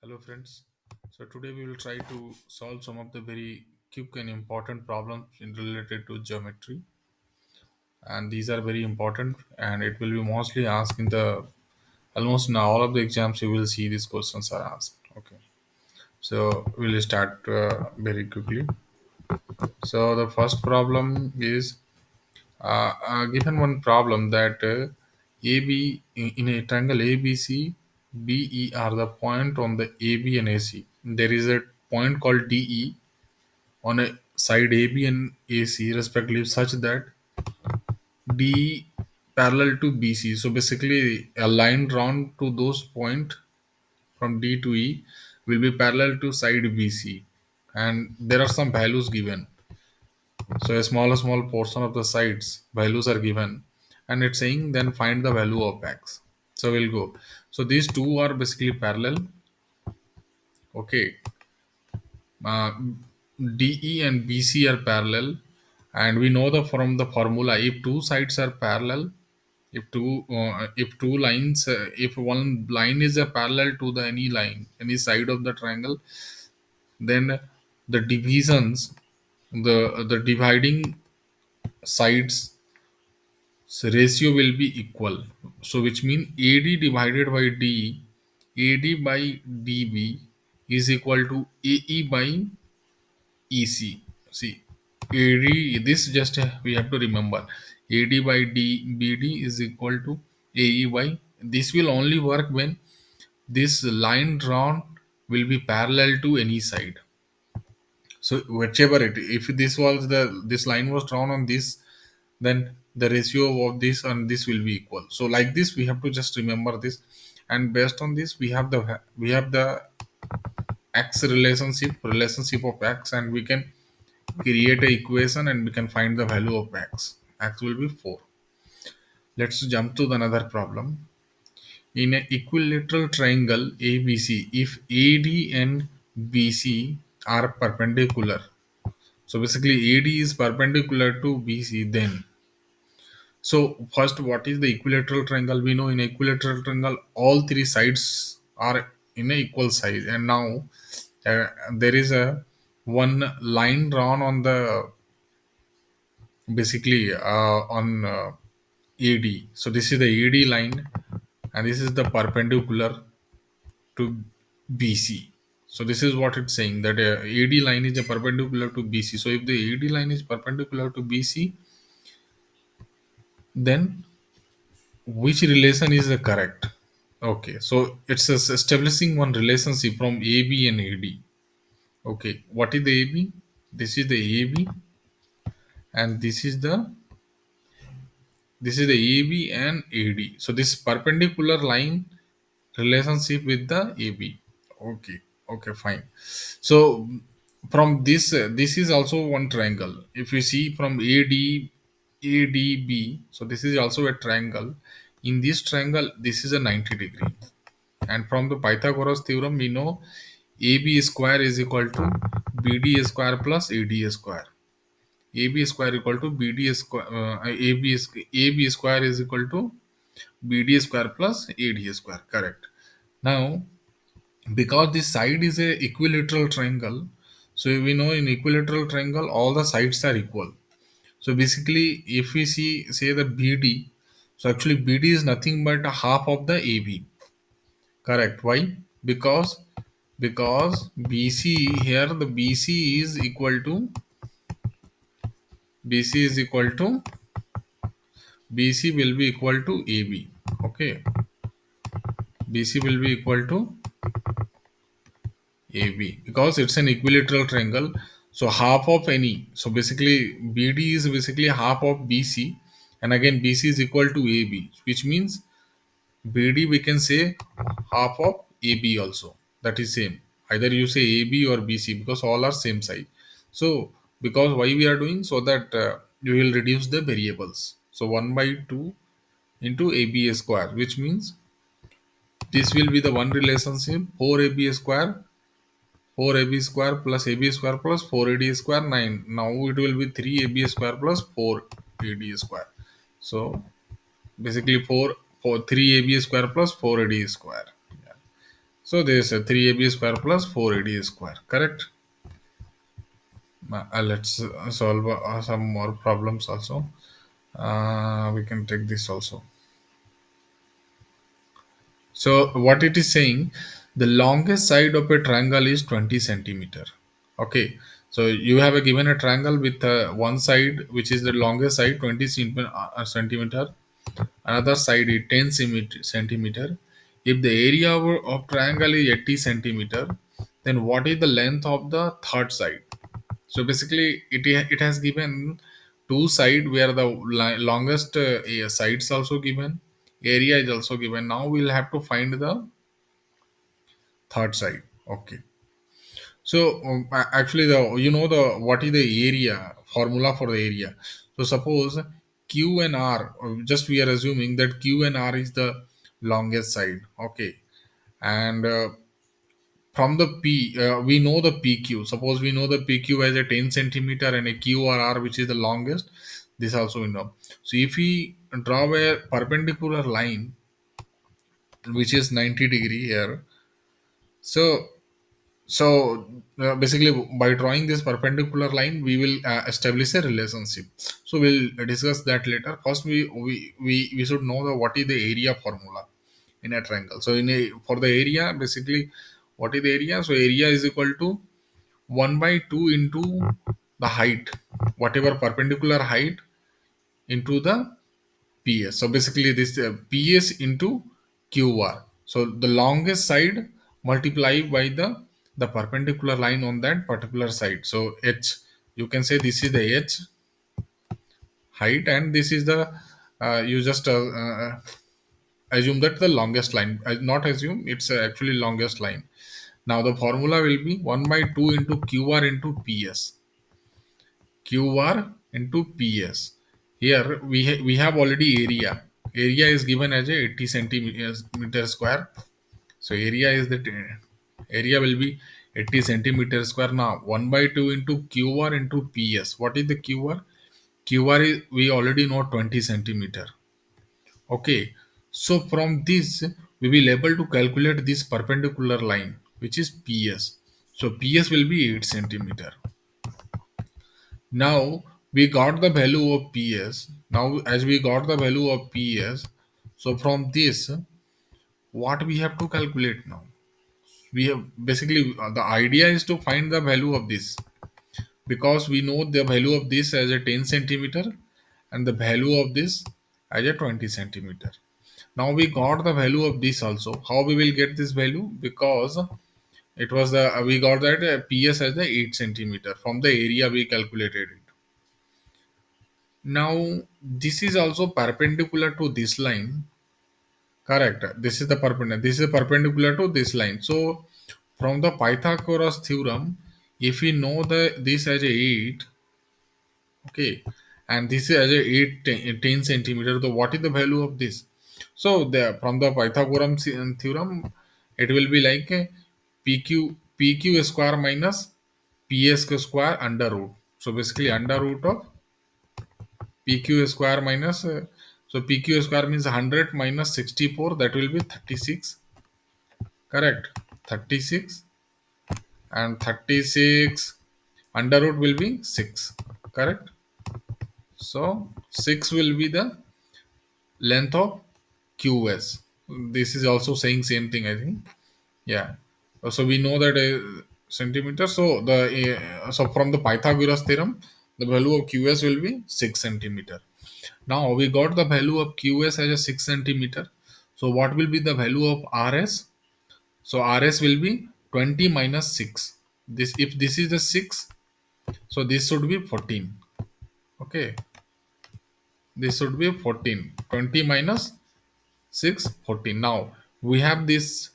Hello friends. So today we will try to solve some of the very quick and important problems related to geometry, and these are very important and it will be mostly asked in the almost in all of the exams you will see these questions are asked. Okay. So we'll start very quickly. So the first problem is given one problem that AB in a triangle ABC, BE are the point on the AB and AC. There is a point called DE on a side AB and AC respectively such that DE parallel to BC. So basically a line drawn to those point from D to E will be parallel to side BC, and there are some values given. So a small portion of the sides values are given, and it's saying then find the value of x. So we'll go. So these two are basically parallel. Okay, uh, DE and BC are parallel, and we know the from the formula if two sides are parallel, if two lines, if one line is a parallel to the any line, any side of the triangle, then the divisions, the dividing sides, so ratio will be equal. So which means AD divided by DE, AD by DB is equal to AE by EC. See, AD, this just we have to remember. AD by DBD is equal to AE by. This will only work when this line drawn will be parallel to any side. So whichever it, if this line was drawn on this, then the ratio of this and this will be equal. So like this, we have to just remember this, and based on this, we have the x relationship of x, and we can create a equation and we can find the value of x. X will be 4. Let's jump to another problem. In an equilateral triangle ABC, if AD and BC are perpendicular, so basically AD is perpendicular to BC, then so first, what is the equilateral triangle? We know in equilateral triangle all three sides are in a equal size, and now there is a one line drawn on the basically on AD. So this is the AD line, and this is the perpendicular to BC. So this is what it's saying, that AD line is a perpendicular to BC. So if the AD line is perpendicular to BC, then which relation is the correct? Okay, so it's establishing one relationship from AB and AD. Okay, what is the AB? This is the AB, and this is the AB and AD. So this perpendicular line relationship with the AB. Okay, okay, fine. So from this, this is also one triangle. If you see from ADB, so this is also a triangle. In this triangle, this is a 90-degree. And from the Pythagoras theorem, we know AB square is equal to BD square plus AD square. AB square equal to BD square. AB square is equal to BD square plus AD square. Correct. Now, because this side is a equilateral triangle, so we know in equilateral triangle all the sides are equal. So basically, if we see say the BD, so actually BD is nothing but a half of the AB. Correct. Why? Because BC here, the BC is equal to BC will be equal to AB. Okay, BC will be equal to AB because it's an equilateral triangle. So half of any. So basically BD is basically half of BC, and again BC is equal to AB, which means BD we can say half of AB also. That is same. Either you say AB or BC because all are same size. So because why we are doing, so that you will reduce the variables. So 1 by 2 into AB square, which means this will be the one relationship 4AB square, 4AB square plus AB square plus 4AD square 9. Now it will be 3AB square plus 4AD square. So basically 3AB square plus 4AD square. Yeah. So there is a 3ab square plus 4ad square. Correct. Let's solve some more problems also. We can take this also. So what it is saying, the longest side of a triangle is 20 centimeter. Okay. So you have a given a triangle with one side which is the longest side 20 centimeter, another side is 10 centimeter. If the area of triangle is 80 centimeter, then what is the length of the third side? So basically, it has given two side where the longest sides also given, area is also given. Now we'll have to find the third side. Okay. So actually, the the what is the area formula for the area? So suppose Q and R. Just we are assuming that Q and R is the longest side. Okay, and from the P, we know the PQ. Suppose we know the PQ as a 10 centimeter and a QRR, which is the longest. This also we know. So if we draw a perpendicular line, which is 90-degree here, so basically by drawing this perpendicular line, we will establish a relationship. So we'll discuss that later. First, we should know the what is the area formula in a triangle. So for the area, basically, what is the area? So area is equal to 1 by 2 into the height, whatever perpendicular height, into the PS. So basically this PS into QR. So the longest side multiplied by the perpendicular line on that particular side. So H, you can say this is the H height, and this is the you just assume that the longest line. Not assume, it's actually longest line. Now the formula will be 1 by 2 into QR into PS. QR into PS. Here we have already area. Area is given as a 80 centimeters meter square. So area will be 80 centimeters square. Now 1 by 2 into QR into PS. What is the QR? QR is, we already know, 20 centimeter. Okay. So from this we will able to calculate this perpendicular line, which is PS. So PS will be 8 centimeter. Now we got the value of PS. Now as we got the value of PS, so from this, what we have to calculate now? We have basically the idea is to find the value of this, because we know the value of this as a 10 centimeter and the value of this as a 20 centimeter. Now we got the value of this also. How we will get this value? Because it was the we got that PS as the 8 centimeter from the area we calculated it. Now, this is also perpendicular to this line. Correct. This is the perpendicular. This is perpendicular to this line. So, from the Pythagoras theorem, if we know the this as a 8, okay, and this is as a 8 10 centimeter, so what is the value of this? So, the from the Pythagoras theorem, it will be like a PQ square minus PS square under root. So, basically, under root of PQ square minus so PQ square means 100 minus 64, that will be 36. Correct. 36, and 36 under root will be 6. Correct. So 6 will be the length of QS. This is also saying same thing, I think. Yeah. So we know that centimeter. So the so from the Pythagoras theorem, the value of QS will be 6 centimeter. Now we got the value of QS as a 6 centimeter. So what will be the value of RS? So RS will be 20 minus 6. This, if this is the 6, so this should be 14. Okay. This should be 14. 20 minus 6, 14. Now we have this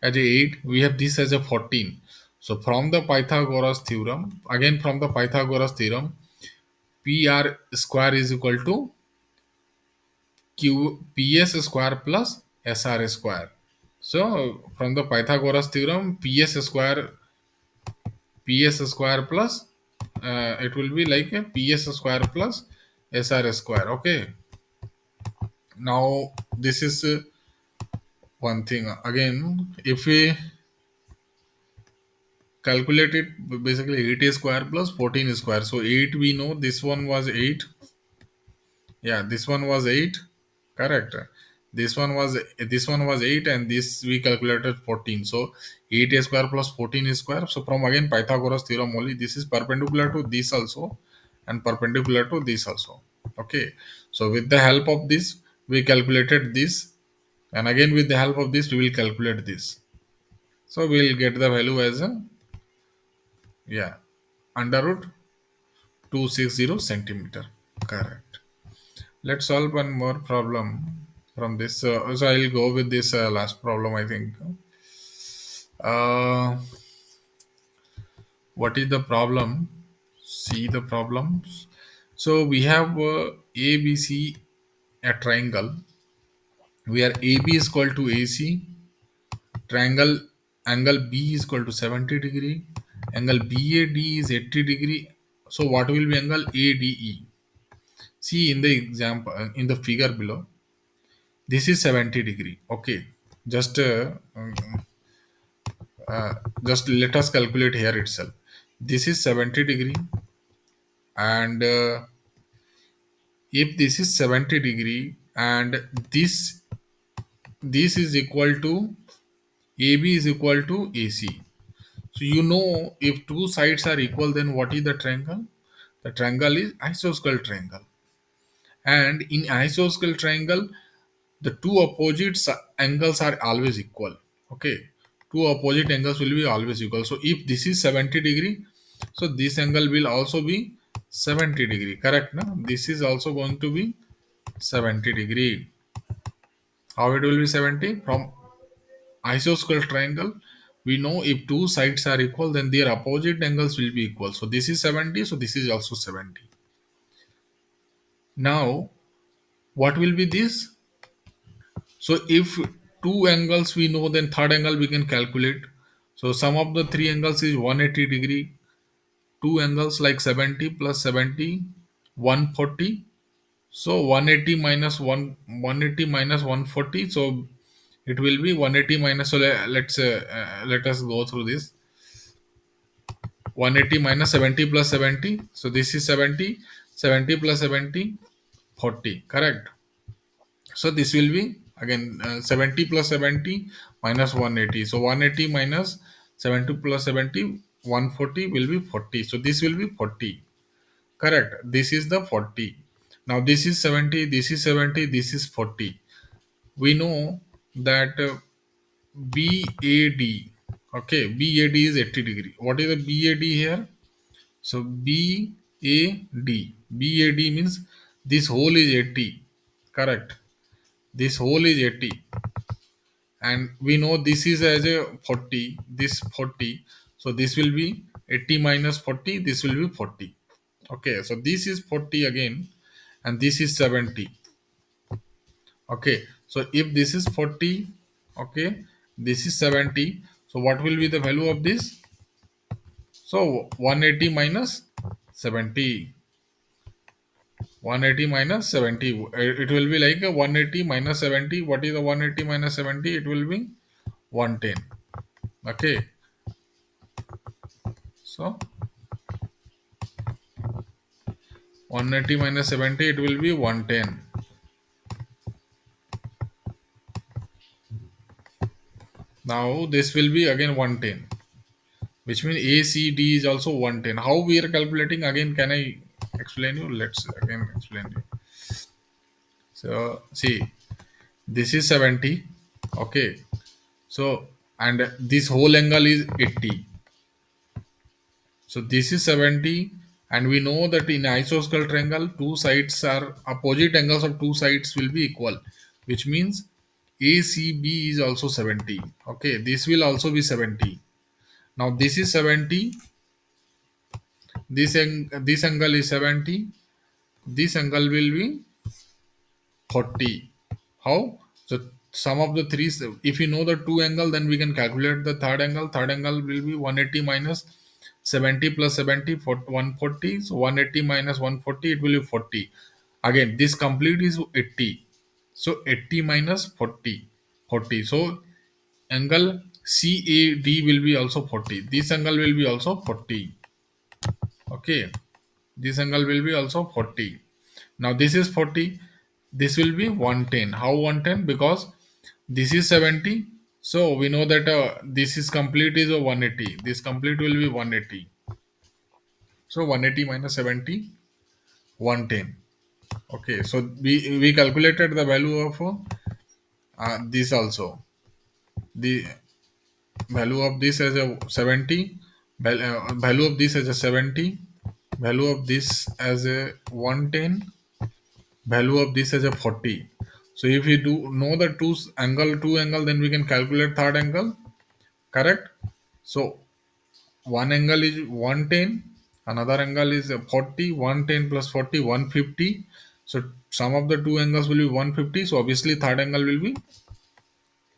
as a 8, we have this as a 14. So from the Pythagoras theorem, again from the Pythagoras theorem, PR square is equal to PS square plus SR square. So from the Pythagoras theorem, PS square plus it will be like a PS square plus SR square. Okay. Now this is one thing again. If we calculate it basically 8 a square plus 14 square. So 8 we know this one was 8. Yeah, this one was 8. Correct. This one was 8 and this we calculated 14. So 8 a square plus 14 a square. So from again Pythagoras theorem only, this is perpendicular to this also and perpendicular to this also. Okay. So with the help of this we calculated this, and again with the help of this we will calculate this. So we will get the value as a, yeah, under root 260 centimeter. Correct. Let's solve one more problem from this. So I'll go with this last problem, I think. Uh, what is the problem? See the problems. So we have ABC, a triangle where AB is equal to AC, triangle angle B is equal to 70 degree, angle BAD is 80 degree. So what will be angle ADE? See in the example, in the figure below, this is 70 degree. Okay, just uh, just let us calculate here itself. This is 70 degree, and if this is 70 degree and this this is equal to AB is equal to AC. So you know if two sides are equal, then what is the triangle? The triangle is isosceles triangle, and in isosceles triangle the two opposite angles are always equal. Okay, two opposite angles will be always equal. So if this is 70 degree, so this angle will also be 70 degree. Correct, no? This is also going to be 70 degree. How it will be 70? From isosceles triangle we know if two sides are equal, then their opposite angles will be equal. So this is 70, so this is also 70. Now what will be this? So if two angles we know, then third angle we can calculate. So sum of the three angles is 180 degree. Two angles like 70 plus 70, 140. So 180 minus 180 minus 140. So it will be 180 minus. So let us go through this. 180 minus 70 plus 70. So this is 70. 70 plus 70, 40. Correct. So this will be again 70 plus 70 minus 180. So 180 minus 70 plus 70, 140 will be 40. So this will be 40. Correct. This is the 40. Now this is 70, this is 70, this is 40. We know that BAD. Okay, BAD is 80 degree. What is the BAD here? So BAD. BAD means this whole is 80. Correct. This whole is 80, and we know this is as a 40, this 40. So this will be 80 minus 40, this will be 40. Okay, so this is 40 again, and this is 70. Okay, so if this is 40, okay, this is 70. So what will be the value of this? So 180 minus 70. 180 minus 70. It will be like a 180 minus 70. What is the 180 minus 70? It will be 110. Okay, so 180 minus 70, it will be 110. Now this will be again 110, which means ACD is also 110. How we are calculating, again can I explain you? Let's again explain you. So see, this is 70. Okay, so and this whole angle is 80. So this is 70, and we know that in isosceles triangle, two sides are opposite angles of two sides will be equal, which means ACB is also 70. Okay, this will also be 70. Now this is 70. This angle is 70. This angle will be 40. How? So sum of the three. If you know the two angle, then we can calculate the third angle. Third angle will be 180 minus 70 plus 70 for 140. So 180 minus 140, it will be 40. Again, this complete is 80. So 80 minus 40, 40. So angle CAD will be also 40. This angle will be also 40. Okay. This angle will be also 40. Now this is 40. This will be 110. How 110? Because this is 70. So we know that this is complete is a 180. This complete will be 180. So 180 minus 70, 110. Okay. So we calculated the value of this also. The value of this as a 70, value of this as a 70, value of this as a 110, value of this as a 40. So if we do know the two angle, then we can calculate third angle, correct? So one angle is 110, another angle is 40, 110 plus 40, 150. So sum of the two angles will be 150. So obviously third angle will be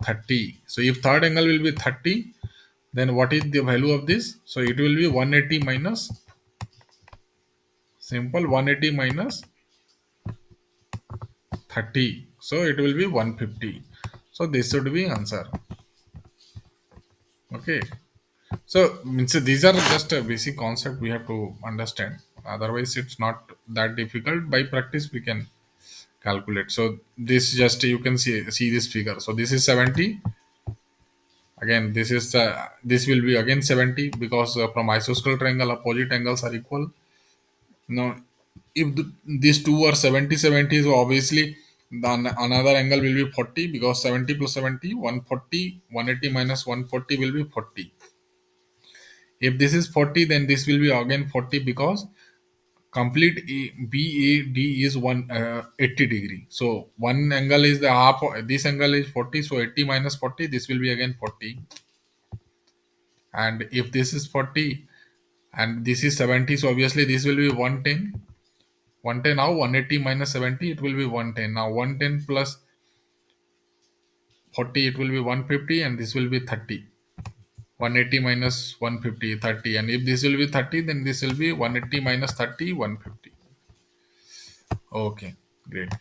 30. So if third angle will be 30, then what is the value of this? So it will be 180 minus, simple, 180 minus 30. So it will be 150. So this should be answer. Okay. So means these are just a basic concept we have to understand. Otherwise, it's not that difficult. By practice, we can calculate. So this just you can see this figure. So this is 70. Again, this will be again 70 because from isosceles triangle opposite angles are equal. Now, if these two are 70 70, so obviously another angle will be 40 because 70 plus 70, 140, 180 minus 140 will be 40. If this is 40, then this will be again 40 because complete BAD is 80 degree. So one angle is the half, this angle is 40, so 80 minus 40, this will be again 40. And if this is 40 and this is 70, so obviously this will be 110. 110 now, 180 minus 70, it will be 110. Now 110 plus 40, it will be 150, and this will be 30. 180 minus 150, 30. And if this will be 30, then this will be 180 minus 30, 150. Okay, great.